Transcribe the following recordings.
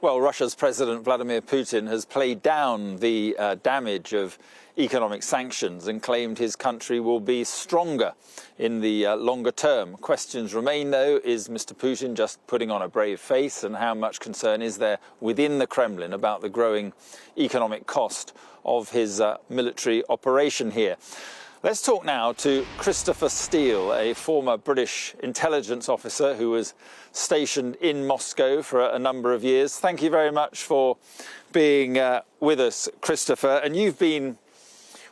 Well, Russia's President Vladimir Putin has played down the damage of economic sanctions and claimed his country will be stronger in the longer term. Questions remain, though, is Mr. Putin just putting on a brave face, and how much concern is there within the Kremlin about the growing economic cost of his military operation here? Let's talk now to Christopher Steele, a former British intelligence officer who was stationed in Moscow for a number of years. Thank you very much for being with us, Christopher. And you've been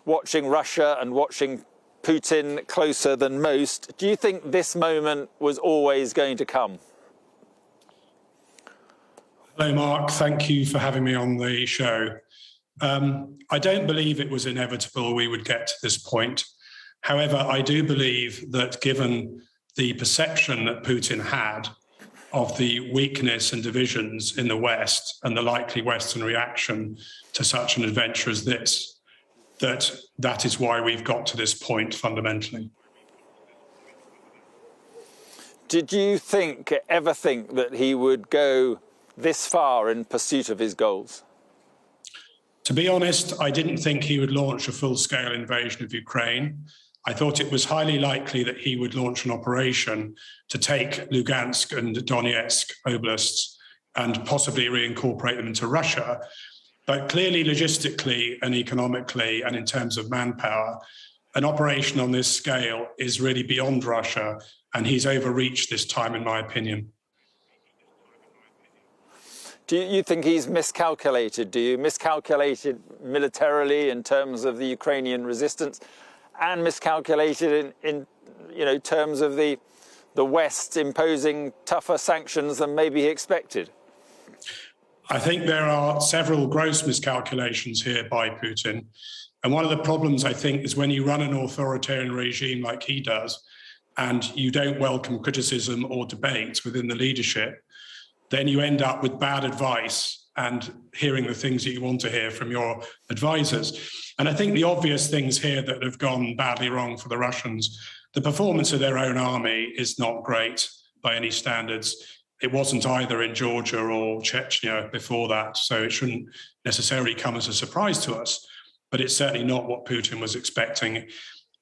watching Russia and watching Putin closer than most. Do you think this moment was always going to come? Hello, Mark. Thank you for having me on the show. I don't believe it was inevitable we would get to this point. However, I do believe that given the perception that Putin had of the weakness and divisions in the West and the likely Western reaction to such an adventure as this, that is why we've got to this point fundamentally. Did you ever think that he would go this far in pursuit of his goals? To be honest, I didn't think he would launch a full-scale invasion of Ukraine. I thought it was highly likely that he would launch an operation to take Lugansk and Donetsk oblasts and possibly reincorporate them into Russia. But clearly, logistically and economically, and in terms of manpower, an operation on this scale is really beyond Russia, and he's overreached this time, in my opinion. Do you think he's miscalculated? Do you miscalculated militarily in terms of the Ukrainian resistance, and miscalculated in terms of the West imposing tougher sanctions than maybe he expected? I think there are several gross miscalculations here by Putin. And one of the problems, I think, is when you run an authoritarian regime like he does, and you don't welcome criticism or debate within the leadership, then you end up with bad advice and hearing the things that you want to hear from your advisors. And I think the obvious things here that have gone badly wrong for the Russians, the performance of their own army is not great by any standards. It wasn't either in Georgia or Chechnya before that, so it shouldn't necessarily come as a surprise to us, but it's certainly not what Putin was expecting.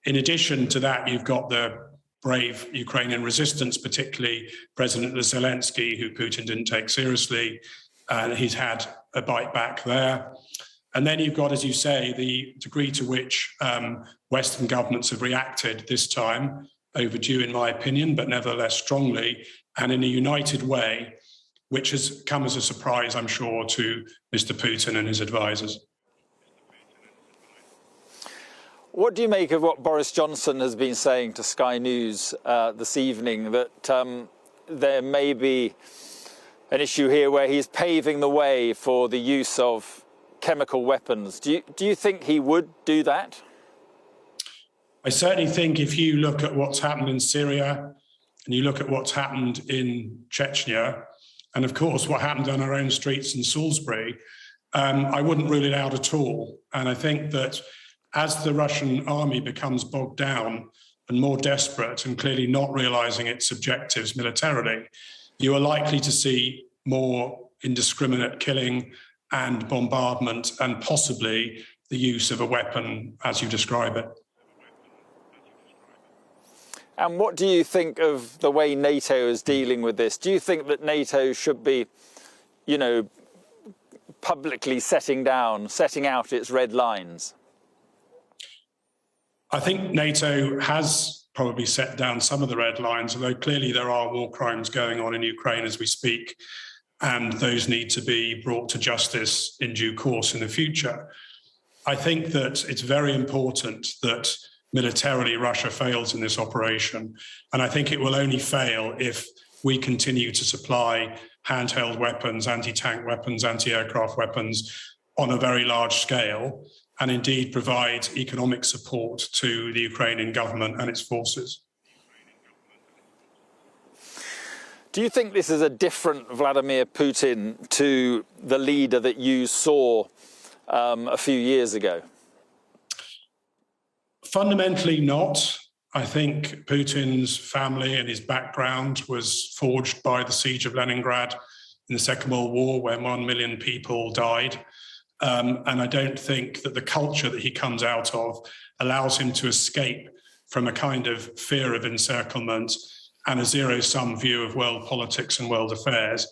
In addition to that, you've got the brave Ukrainian resistance, particularly President Zelensky, who Putin didn't take seriously, and he's had a bite back there. And then you've got, as you say, the degree to which Western governments have reacted this time, overdue in my opinion, but nevertheless strongly, and in a united way, which has come as a surprise, I'm sure, to Mr. Putin and his advisors. What do you make of what Boris Johnson has been saying to Sky News this evening, that there may be an issue here where he's paving the way for the use of chemical weapons? Do you think he would do that? I certainly think if you look at what's happened in Syria and you look at what's happened in Chechnya, and of course what happened on our own streets in Salisbury, I wouldn't rule it out at all. And I think that as the Russian army becomes bogged down and more desperate and clearly not realizing its objectives militarily, you are likely to see more indiscriminate killing and bombardment and possibly the use of a weapon as you describe it. And what do you think of the way NATO is dealing with this? Do you think that NATO should be, publicly setting out its red lines? I think NATO has probably set down some of the red lines, although clearly there are war crimes going on in Ukraine as we speak, and those need to be brought to justice in due course in the future. I think that it's very important that militarily Russia fails in this operation, and I think it will only fail if we continue to supply handheld weapons, anti-tank weapons, anti-aircraft weapons on a very large scale, and indeed provide economic support to the Ukrainian government and its forces. Do you think this is a different Vladimir Putin to the leader that you saw a few years ago? Fundamentally not. I think Putin's family and his background was forged by the siege of Leningrad in the Second World War, where 1 million people died. And I don't think that the culture that he comes out of allows him to escape from a kind of fear of encirclement and a zero-sum view of world politics and world affairs.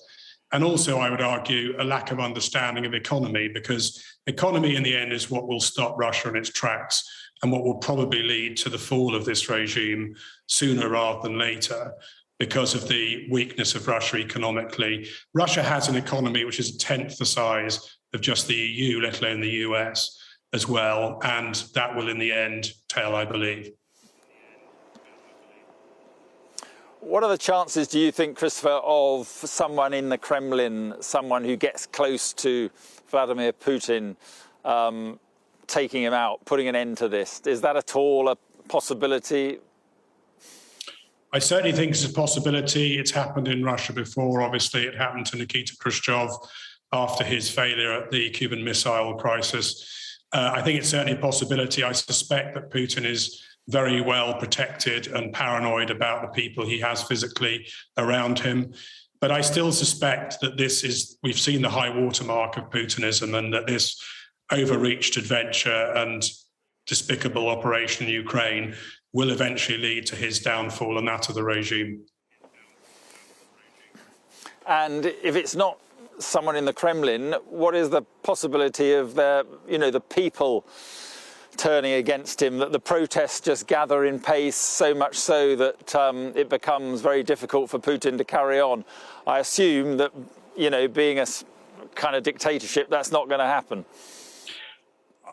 And also, I would argue, a lack of understanding of economy, because economy in the end is what will stop Russia in its tracks and what will probably lead to the fall of this regime sooner rather than later, because of the weakness of Russia economically. Russia has an economy which is a tenth the size of just the EU, let alone the US as well, and that will in the end tell, I believe. What are the chances, do you think, Christopher, of someone in the Kremlin, someone who gets close to Vladimir Putin, taking him out, putting an end to this? Is that at all a possibility? I certainly think it's a possibility. It's happened in Russia before. Obviously, it happened to Nikita Khrushchev after his failure at the Cuban Missile Crisis. I think it's certainly a possibility. I suspect that Putin is very well protected and paranoid about the people he has physically around him. But I still suspect that we've seen the high watermark of Putinism, and that this overreached adventure and despicable operation in Ukraine will eventually lead to his downfall and that of the regime. And if it's not someone in the Kremlin, what is the possibility of the people turning against him, that the protests just gather in pace, so much so that it becomes very difficult for Putin to carry on? I assume that, being a kind of dictatorship, that's not going to happen.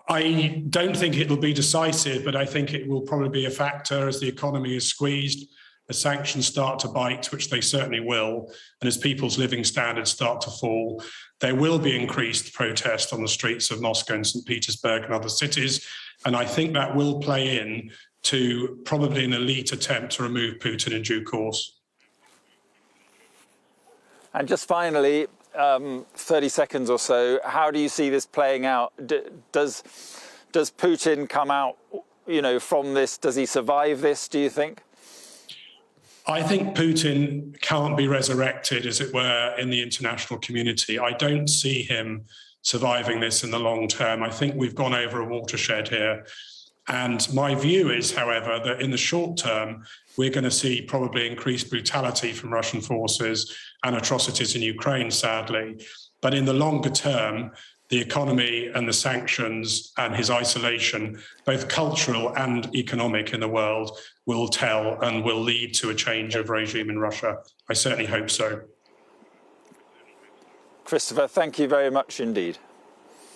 I don't think it will be decisive, but I think it will probably be a factor as the economy is squeezed, as sanctions start to bite, which they certainly will, and as people's living standards start to fall. There will be increased protest on the streets of Moscow and St. Petersburg and other cities, and I think that will play in to probably an elite attempt to remove Putin in due course. And just finally, 30 seconds or so, how do you see this playing out? Does Putin come out, from this? Does he survive this, do you think? I think Putin can't be resurrected, as it were, in the international community. I don't see him surviving this in the long term. I think we've gone over a watershed here. And my view is, however, that in the short term, we're going to see probably increased brutality from Russian forces and atrocities in Ukraine, sadly. But in the longer term, the economy and the sanctions and his isolation, both cultural and economic in the world, will tell and will lead to a change of regime in Russia. I certainly hope so. Christopher, thank you very much indeed.